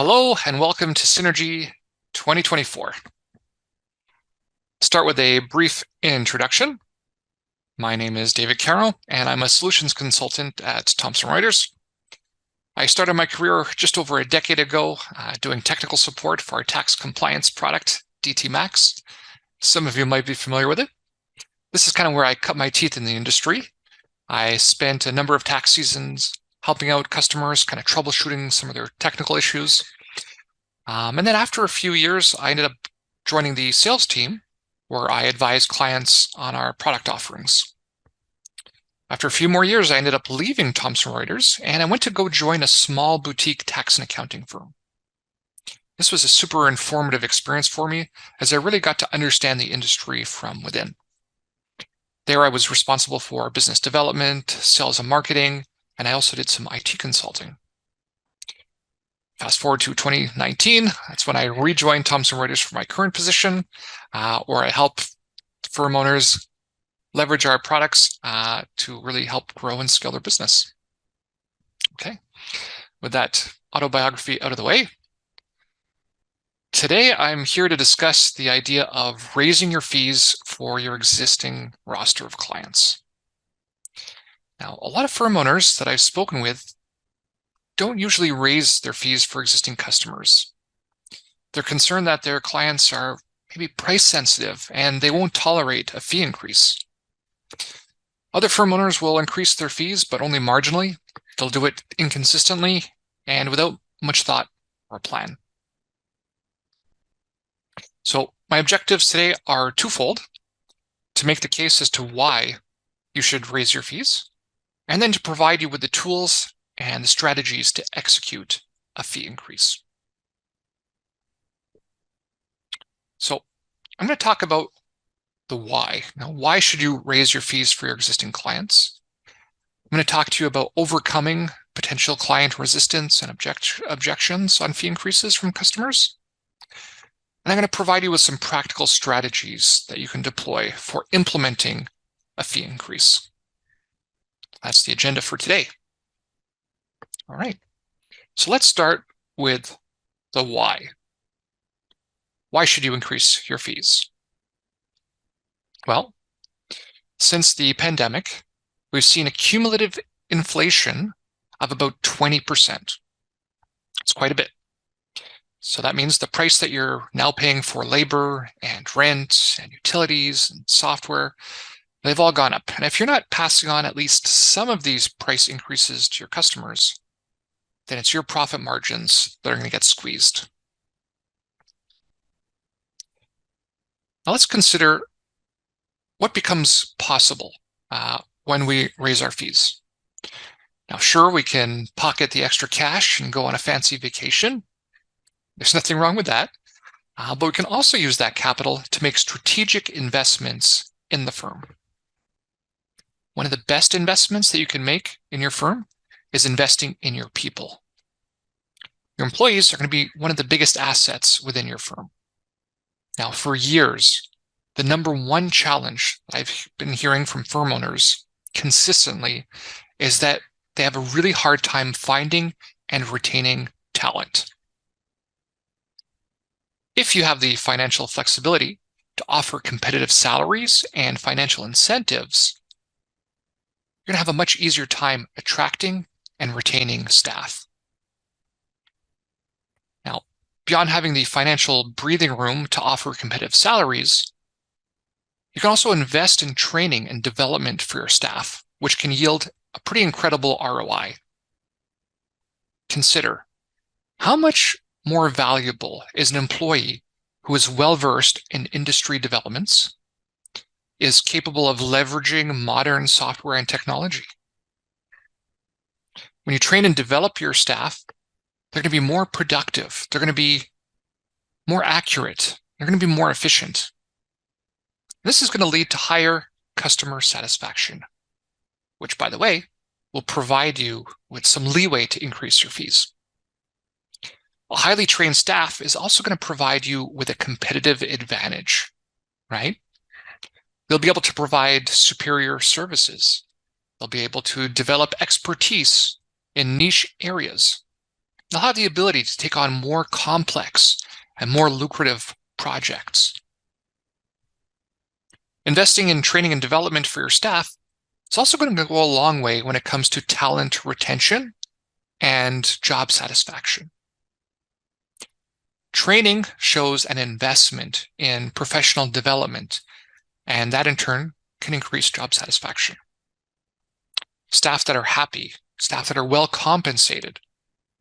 Hello and welcome to Synergy 2024. Start with a brief introduction. My name is David Carroll, and I'm a solutions consultant at Thomson Reuters. I started my career just over a decade ago doing technical support for our tax compliance product, DT Max. Some of you might be familiar with it. This is kind of where I cut my teeth in the industry. I spent a number of tax seasons helping out customers, kind of troubleshooting some of their technical issues. And then after a few years, I ended up joining the sales team where I advise clients on our product offerings. After a few more years, I ended up leaving Thomson Reuters and I went to go join a small boutique tax and accounting firm. This was a super informative experience for me as I really got to understand the industry from within. There I was responsible for business development, sales and marketing, and I also did some IT consulting. Fast forward to 2019, that's when I rejoined Thomson Reuters for my current position, where I help firm owners leverage our products to really help grow and scale their business. Okay, with that autobiography out of the way, today I'm here to discuss the idea of raising your fees for your existing roster of clients. Now, a lot of firm owners that I've spoken with don't usually raise their fees for existing customers. They're concerned that their clients are maybe price sensitive and they won't tolerate a fee increase. Other firm owners will increase their fees, but only marginally. They'll do it inconsistently and without much thought or plan. So my objectives today are twofold: to make the case as to why you should raise your fees, and then to provide you with the tools and the strategies to execute a fee increase. So I'm going to talk about the why. Now, why should you raise your fees for your existing clients? I'm going to talk to you about overcoming potential client resistance and objections on fee increases from customers. And I'm going to provide you with some practical strategies that you can deploy for implementing a fee increase. That's the agenda for today. All right, so let's start with the why. Why should you increase your fees? Well, since the pandemic, we've seen a cumulative inflation of about 20%. It's quite a bit. So that means the price that you're now paying for labor and rent and utilities and software, they've all gone up. And if you're not passing on at least some of these price increases to your customers, then it's your profit margins that are going to get squeezed. Now let's consider what becomes possible when we raise our fees. Now, sure, we can pocket the extra cash and go on a fancy vacation. There's nothing wrong with that. But we can also use that capital to make strategic investments in the firm. One of the best investments that you can make in your firm is investing in your people. Your employees are going to be one of the biggest assets within your firm. Now, for years, the number one challenge that I've been hearing from firm owners consistently is that they have a really hard time finding and retaining talent. If you have the financial flexibility to offer competitive salaries and financial incentives, you're going to have a much easier time attracting and retaining staff. Now, beyond having the financial breathing room to offer competitive salaries, you can also invest in training and development for your staff, which can yield a pretty incredible ROI. Consider, how much more valuable is an employee who is well-versed in industry developments, is capable of leveraging modern software and technology? When you train and develop your staff, they're going to be more productive. They're going to be more accurate. They're going to be more efficient. This is going to lead to higher customer satisfaction, which, by the way, will provide you with some leeway to increase your fees. A highly trained staff is also going to provide you with a competitive advantage, right? They'll be able to provide superior services. They'll be able to develop expertise in niche areas. they'll have the ability to take on more complex and more lucrative projects. Investing in training and development for your staff is also going to go a long way when it comes to talent retention and job satisfaction. Training shows an investment in professional development, and that in turn can increase job satisfaction. Staff that are happy, staff that are well compensated,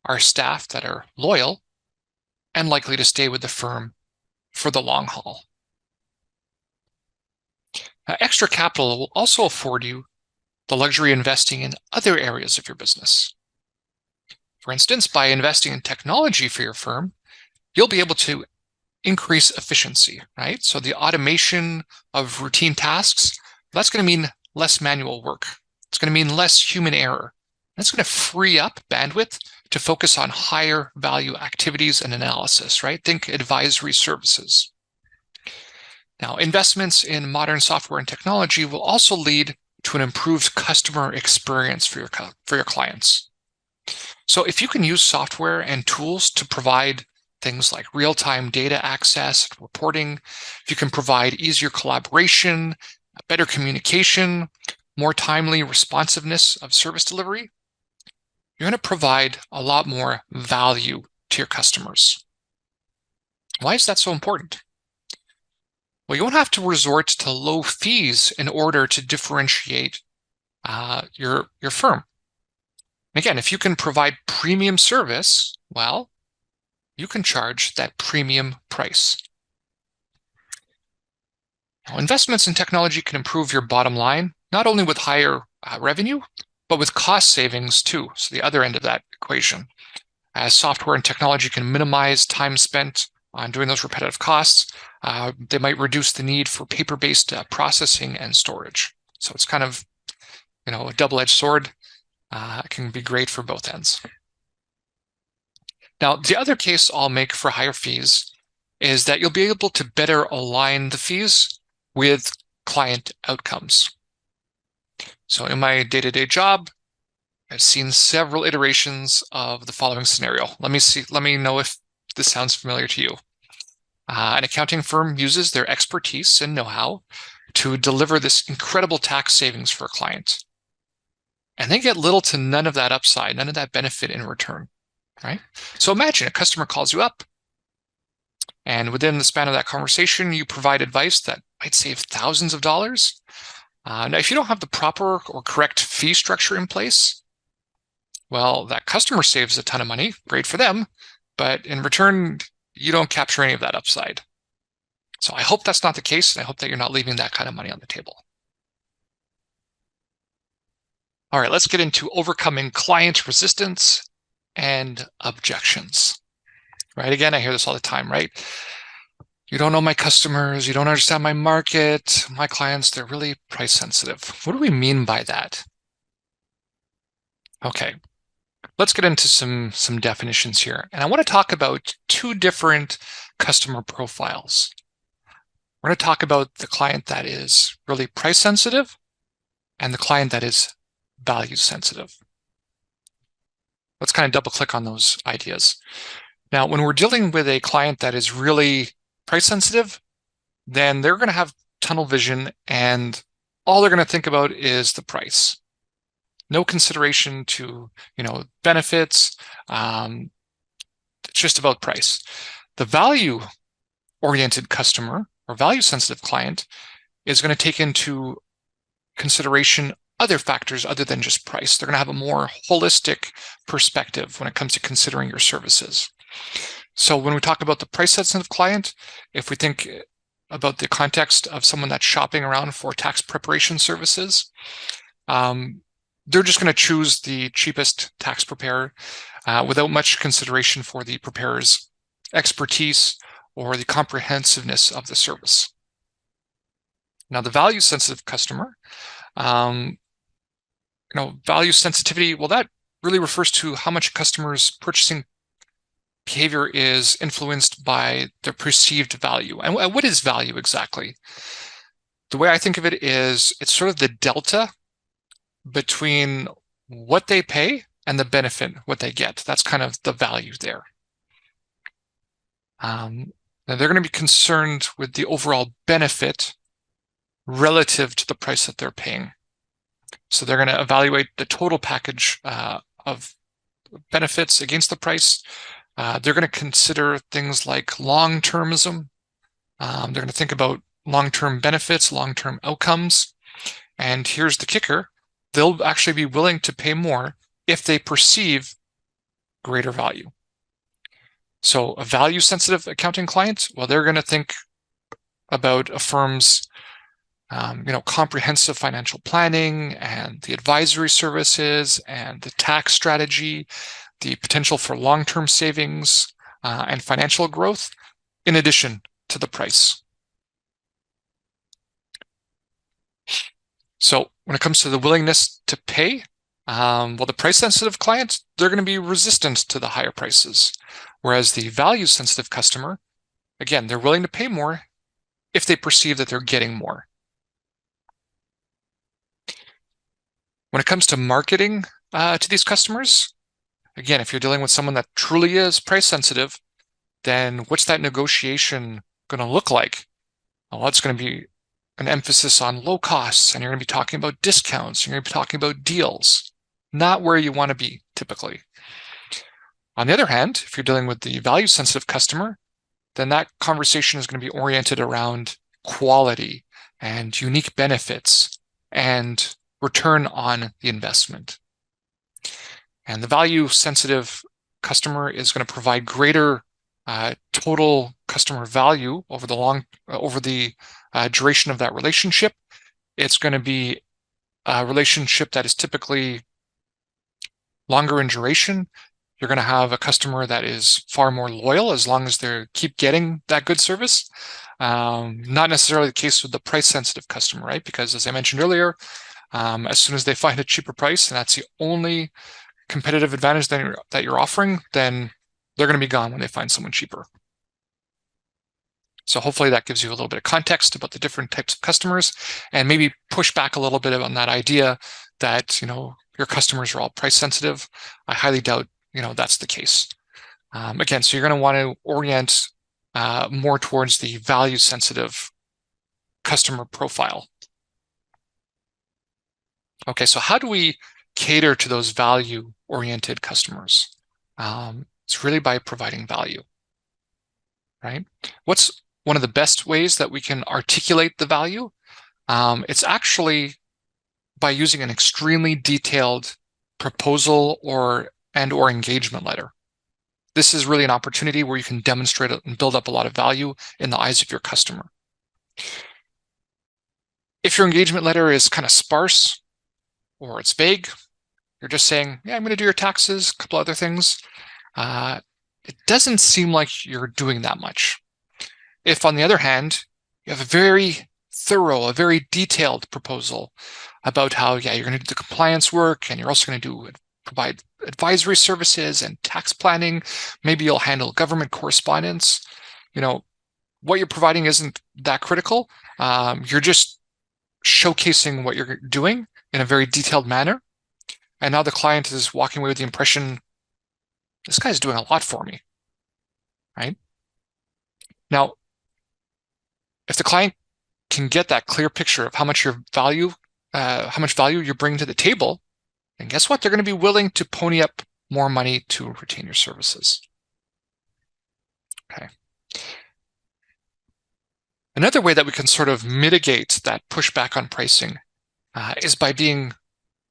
are staff that are loyal and likely to stay with the firm for the long haul. Extra capital will also afford you the luxury of investing in other areas of your business. For instance, by investing in technology for your firm, you'll be able to increase efficiency, right? So the automation of routine tasks, that's going to mean less manual work. It's going to mean less human error. That's going to free up bandwidth to focus on higher value activities and analysis, right? Think advisory services. Now, investments in modern software and technology will also lead to an improved customer experience for your clients. So if you can use software and tools to provide things like real-time data access, reporting, if you can provide easier collaboration, better communication, more timely responsiveness of service delivery, you're going to provide a lot more value to your customers. Why is that so important? Well, you won't have to resort to low fees in order to differentiate your firm. Again, if you can provide premium service, well, you can charge that premium price. Now, investments in technology can improve your bottom line, not only with higher revenue, but with cost savings too. So the other end of that equation, as software and technology can minimize time spent on doing those repetitive costs, they might reduce the need for paper-based processing and storage. So it's kind of, a double-edged sword. It can be great for both ends. Now, the other case I'll make for higher fees is that you'll be able to better align the fees with client outcomes. So in my day-to-day job, I've seen several iterations of the following scenario. Let me know if this sounds familiar to you. An accounting firm uses their expertise and know-how to deliver this incredible tax savings for a client. And they get little to none of that upside, none of that benefit in return, right? So imagine a customer calls you up, and within the span of that conversation, you provide advice that might save thousands of dollars. Now, if you don't have the proper or correct fee structure in place, well, that customer saves a ton of money, great for them, but in return, you don't capture any of that upside. So I hope that's not the case, and I hope that you're not leaving that kind of money on the table. All right, let's get into overcoming client resistance and objections. Right, again, I hear this all the time, right? You don't know my customers, you don't understand my market, my clients, they're really price sensitive. What do we mean by that? Okay, let's get into some definitions here. And I want to talk about two different customer profiles. We're going to talk about the client that is really price sensitive and the client that is value sensitive. Let's kind of double click on those ideas. Now, when we're dealing with a client that is really price sensitive, then they're going to have tunnel vision and all they're going to think about is the price. No consideration to, benefits. It's just about price. The value-oriented customer or value-sensitive client is going to take into consideration other factors other than just price. They're going to have a more holistic perspective when it comes to considering your services. So when we talk about the price-sensitive client, if we think about the context of someone that's shopping around for tax preparation services, they're just going to choose the cheapest tax preparer without much consideration for the preparer's expertise or the comprehensiveness of the service. Now, the value-sensitive customer, value sensitivity, well, that really refers to how much customers' purchasing behavior is influenced by their perceived value. And what is value exactly? The way I think of it is it's sort of the delta between what they pay and the benefit, what they get. That's kind of the value there. Now they're going to be concerned with the overall benefit relative to the price that they're paying. So they're going to evaluate the total package of benefits against the price. They're going to consider things like long-termism. They're going to think about long-term benefits, long-term outcomes. And here's the kicker. They'll actually be willing to pay more if they perceive greater value. So a value-sensitive accounting client, well, they're going to think about a firm's comprehensive financial planning and the advisory services and the tax strategy, the potential for long-term savings and financial growth, in addition to the price. So when it comes to the willingness to pay, well, the price-sensitive clients, they're going to be resistant to the higher prices, whereas the value-sensitive customer, again, they're willing to pay more if they perceive that they're getting more. When it comes to marketing to these customers, again, if you're dealing with someone that truly is price-sensitive, then what's that negotiation going to look like? Well, it's going to be an emphasis on low costs, and you're going to be talking about discounts, you're going to be talking about deals, not where you want to be typically. On the other hand, if you're dealing with the value-sensitive customer, then that conversation is going to be oriented around quality and unique benefits and return on the investment. And the value-sensitive customer is going to provide greater total customer value over the duration of that relationship. It's going to be a relationship that is typically longer in duration. You're going to have a customer that is far more loyal as long as they keep getting that good service. Not necessarily the case with the price-sensitive customer, right? Because as I mentioned earlier, as soon as they find a cheaper price, and that's the only competitive advantage that you're offering, then they're going to be gone when they find someone cheaper. So hopefully that gives you a little bit of context about the different types of customers, and maybe push back a little bit on that idea that your customers are all price sensitive. I highly doubt that's the case. Again, so you're going to want to orient more towards the value sensitive customer profile. Okay, so how do we cater to those value-oriented customers? It's really by providing value, right? What's one of the best ways that we can articulate the value? It's actually by using an extremely detailed proposal or engagement letter. This is really an opportunity where you can demonstrate and build up a lot of value in the eyes of your customer. If your engagement letter is kind of sparse or it's vague, you're just saying, yeah, I'm going to do your taxes, a couple other things. It doesn't seem like you're doing that much. If, on the other hand, you have a very thorough, a very detailed proposal about how, yeah, you're going to do the compliance work, and you're also going to provide advisory services and tax planning. Maybe you'll handle government correspondence. What you're providing isn't that critical. You're just showcasing what you're doing in a very detailed manner. And now the client is walking away with the impression, this guy's doing a lot for me, right? Now, if the client can get that clear picture of how much value you're bringing to the table, then guess what? They're going to be willing to pony up more money to retain your services. Okay. Another way that we can sort of mitigate that pushback on pricing is by being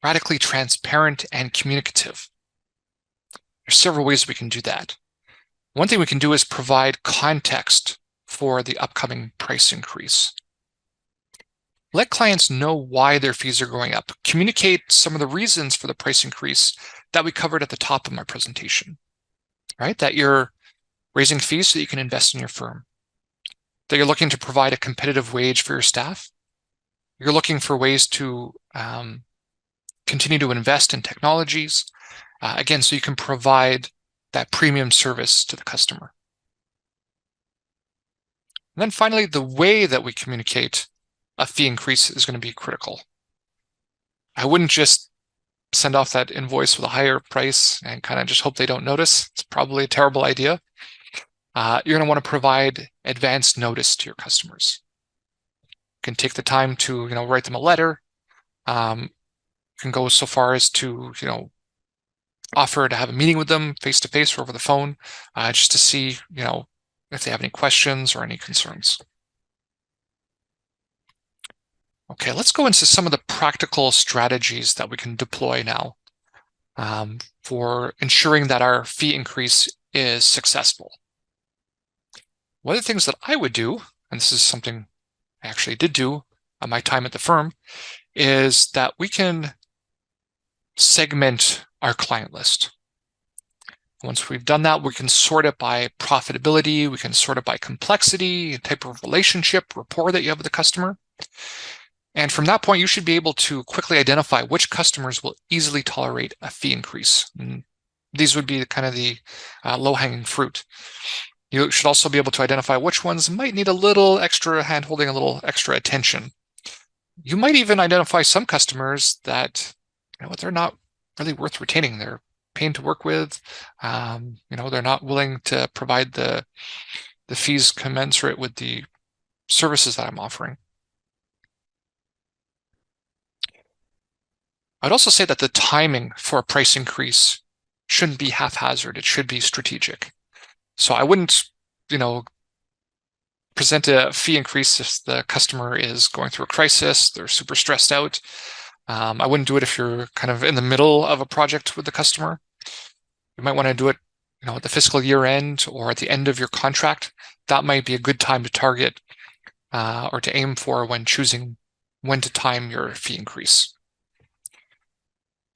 radically transparent and communicative. There's several ways we can do that. One thing we can do is provide context for the upcoming price increase. Let clients know why their fees are going up. Communicate some of the reasons for the price increase that we covered at the top of my presentation, right? That you're raising fees so that you can invest in your firm, that you're looking to provide a competitive wage for your staff. You're looking for ways to continue to invest in technologies, again, so you can provide that premium service to the customer. And then finally, the way that we communicate a fee increase is going to be critical. I wouldn't just send off that invoice with a higher price and kind of just hope they don't notice. It's probably a terrible idea. You're going to want to provide advance notice to your customers. You can take the time to, write them a letter. You can go so far as to, offer to have a meeting with them face-to-face or over the phone, just to see, if they have any questions or any concerns. Okay, let's go into some of the practical strategies that we can deploy now for ensuring that our fee increase is successful. One of the things that I would do, and this is something I actually did do on my time at the firm, is that we can segment our client list. Once we've done that, we can sort it by profitability, we can sort it by complexity, type of relationship, rapport that you have with the customer. And from that point, you should be able to quickly identify which customers will easily tolerate a fee increase. And these would be kind of the low-hanging fruit. You should also be able to identify which ones might need a little extra hand-holding, a little extra attention. You might even identify some customers that, they're not really worth retaining. They're pain to work with. They're not willing to provide the fees commensurate with the services that I'm offering. I'd also say that the timing for a price increase shouldn't be haphazard. It should be strategic. So I wouldn't, present a fee increase if the customer is going through a crisis, they're super stressed out. I wouldn't do it if you're kind of in the middle of a project with the customer. You might want to do it, at the fiscal year end or at the end of your contract. That might be a good time to target or to aim for when choosing when to time your fee increase.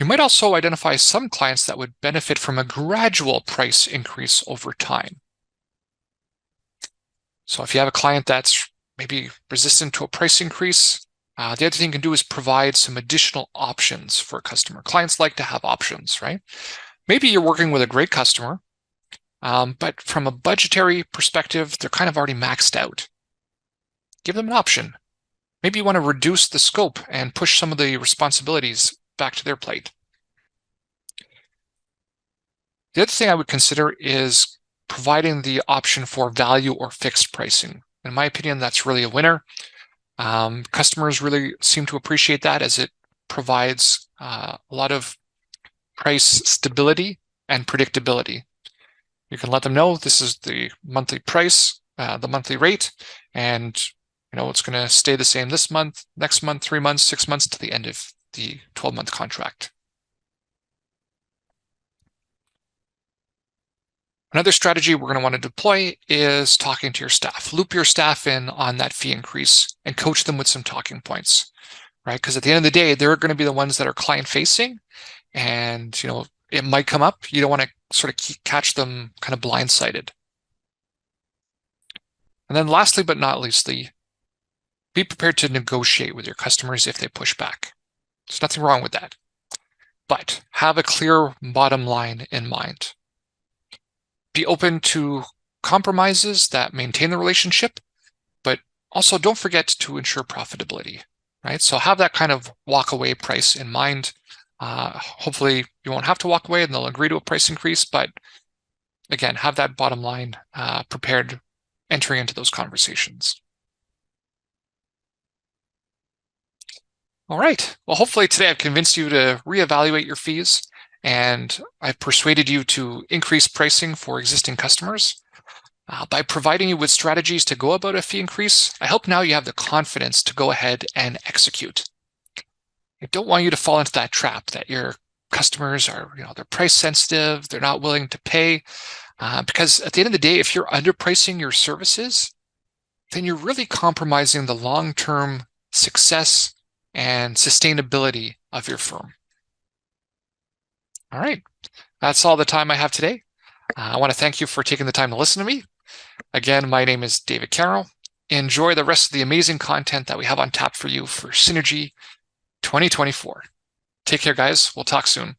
You might also identify some clients that would benefit from a gradual price increase over time. So if you have a client that's maybe resistant to a price increase, the other thing you can do is provide some additional options for a customer. Clients like to have options, right? Maybe you're working with a great customer, but from a budgetary perspective, they're kind of already maxed out. Give them an option. Maybe you want to reduce the scope and push some of the responsibilities back to their plate. The other thing I would consider is providing the option for value or fixed pricing. In my opinion, that's really a winner. Customers really seem to appreciate that as it provides a lot of price stability and predictability. You can let them know this is the monthly price, the monthly rate, and it's going to stay the same this month, next month, 3 months, 6 months to the end of the 12-month contract. Another strategy we're going to want to deploy is talking to your staff. Loop your staff in on that fee increase and coach them with some talking points, right? Because at the end of the day, they're going to be the ones that are client-facing, and it might come up. You don't want to sort of catch them kind of blindsided. And then lastly, but not leastly, be prepared to negotiate with your customers if they push back. There's nothing wrong with that. But have a clear bottom line in mind. Be open to compromises that maintain the relationship, but also don't forget to ensure profitability, right? So have that kind of walk-away price in mind. Hopefully you won't have to walk away and they'll agree to a price increase, but again, have that bottom line prepared entering into those conversations. All right, well, hopefully today I've convinced you to reevaluate your fees, and I've persuaded you to increase pricing for existing customers. By providing you with strategies to go about a fee increase, I hope now you have the confidence to go ahead and execute. I don't want you to fall into that trap that your customers are, they're price sensitive, they're not willing to pay, because at the end of the day, if you're underpricing your services, then you're really compromising the long-term success and sustainability of your firm. All right, that's all the time I have today. I want to thank you for taking the time to listen to me. Again, my name is David Carroll. Enjoy the rest of the amazing content that we have on tap for you for Synergy 2024. Take care, guys. We'll talk soon.